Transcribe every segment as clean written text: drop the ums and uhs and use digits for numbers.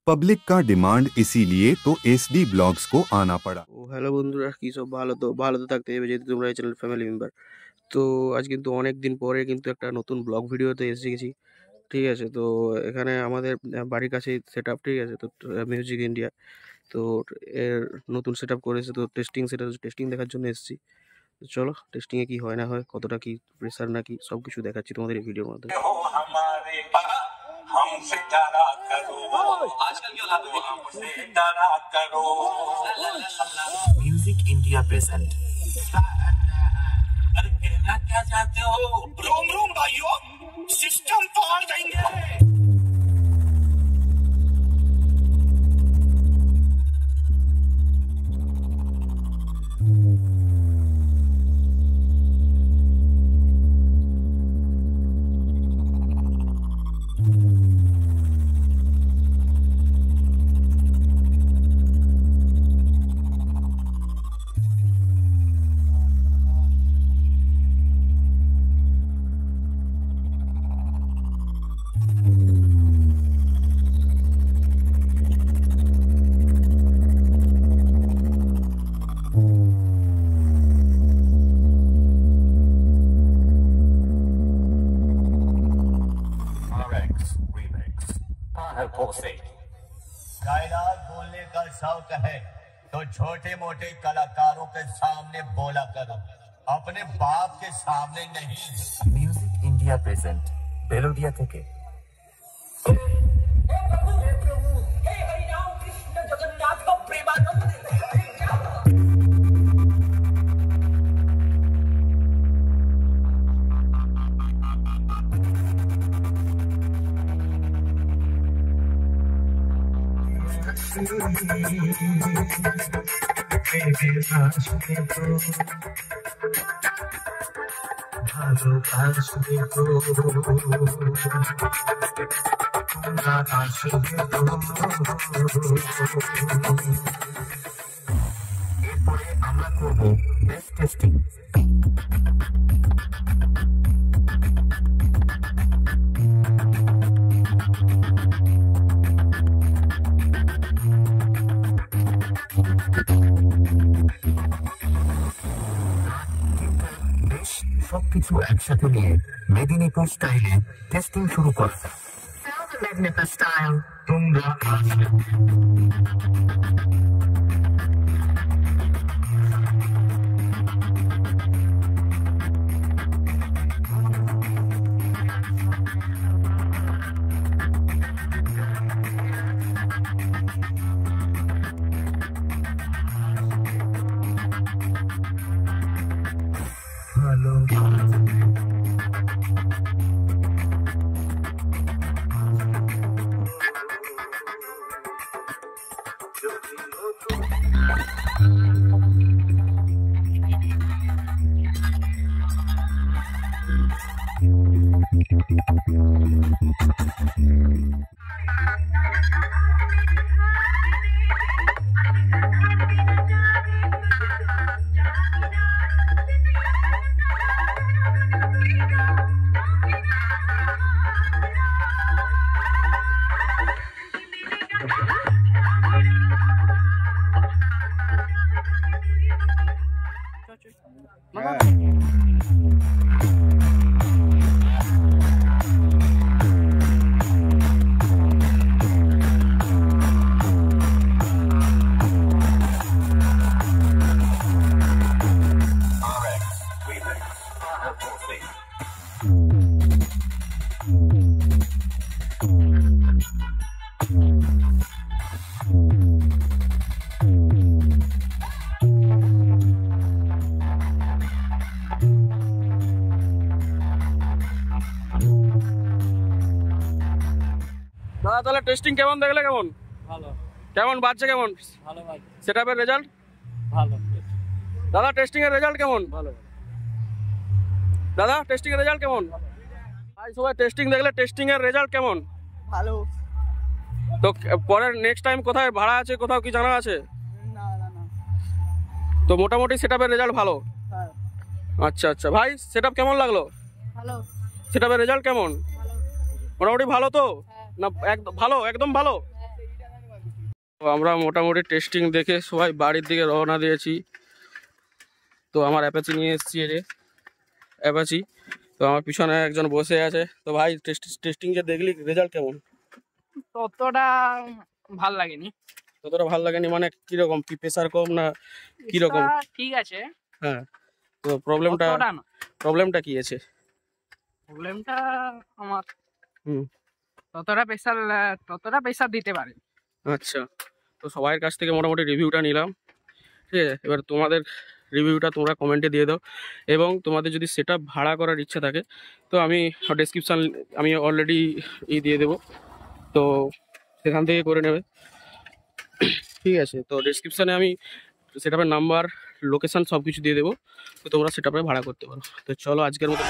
Public का demand, इसीलिए तो एसडी ब्लॉग्स को आना पड़ा। হ্যালো বন্ধুরা, কি সব ভালো তো থাকতে হবে যেহেতু তোমরা এই চ্যানেল ফ্যামিলি মেম্বার। তো আজ কিন্তু অনেক দিন পরে কিন্তু একটা নতুন ব্লগ ভিডিওতে এসে গেছি, ঠিক আছে। তো এখানে আমাদের বাড়ির কাছেই সেট আপ, ঠিক আছে। তো মিউজিক ইন্ডিয়া তো এর নতুন সেট আপ করেছে, তো সেটা টেস্টিং দেখার জন্য এসেছি। তো চলো টেস্টিংয়ে কি হয় না হয়, কতটা কি প্রেসার নাকি সব কিছু দেখাচ্ছি তোমাদের এই ভিডিওর মাধ্যমে। हमसे डरा करो, आजकल की औलाद को हमसे डरा करो। Music India present. अरे कहना क्या चाहते हो? रूम रूम भाइयों, सिस्टम फाड़ देंगे। डायलॉग बोलने का शौक है तो छोटे मोटे कलाकारों के सामने बोला करो, अपने बाप के सामने नहीं। म्यूजिक इंडिया प्रेजेंट बेलोडिया থেকে। এরপরে আমরা করব বেস টেস্টিং। সবকিছু একসাথে নিয়ে মেদিনীপুর স্টাইলে টেস্টিং শুরু কর। মেদিনীপুর স্টাইল তোমরা দাদা তাহলে টেস্টিং কেমন দেখলে? কেমন ভালো। কেমন বাজছে? কেমন ভালো ভাই। সেটআপের রেজাল্ট ভালো। দাদা টেস্টিং এর রেজাল্ট কেমন? ভালো। দাদা টেস্টিং এর রেজাল্ট কেমন? ভাই সবাই টেস্টিং দেখলে টেস্টিং এর রেজাল্ট কেমন? ভালো। তো পরের নেক্সট টাইম কোথায় ভাড়া আছে, কোথাও কি জানা আছে? না না না। তো মোটামুটি সেটআপের রেজাল্ট ভালো। হ্যাঁ। আচ্ছা আচ্ছা ভাই, সেটআপ কেমন লাগলো? ভালো। সেটআপের রেজাল্ট কেমন? ভালো। মোটামুটি ভালো তো? হ্যাঁ। না একদম ভালো, একদম ভালো। তো আমরা মোটামুটি টেস্টিং দেখে সবাই বাড়ির দিকে রওনা দিয়েছি। তো আমার অ্যাপাচি নিয়ে এসেছি, অ্যাপাচি। তো আমার পিছনে একজন বসে আছে। তো ভাই টেস্টিং যে দেখলি, রেজাল্ট কেমন? ততটা ভাল লাগেনি। ততটা ভালো লাগেনি মানে কিরকম, কি প্রেসার কম না কিরকম? ঠিক আছে। হ্যাঁ, তো প্রবলেমটা কি আছে? প্রবলেমটা আমার হুম, ততটা প্রেসার দিতে পারে। আচ্ছা। তো সবার কাছ থেকে মোটামুটি রিভিউটা নিলাম, ঠিক আছে। এবার তোমাদের রিভিউটা তোমরা কমেন্টে দিয়ে দাও, এবং তোমাদের যদি সেটা ভাড়া করার ইচ্ছা থাকে তো আমি ডেসক্রিপশান আমি অলরেডি দিয়ে দেবো, তো সেখান থেকে করে নেবে, ঠিক আছে। তো ডেসক্রিপশানে আমি সেটআপের নাম্বার, লোকেশান সব কিছু দিয়ে দেবো, তো তোমরা সেটআপে ভাড়া করতে পারো। তো চলো আজকের মতো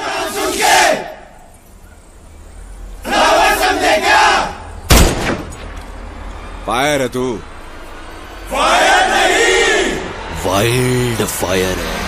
फायर है तू? फायर नहीं, वाइल्ड फायर है।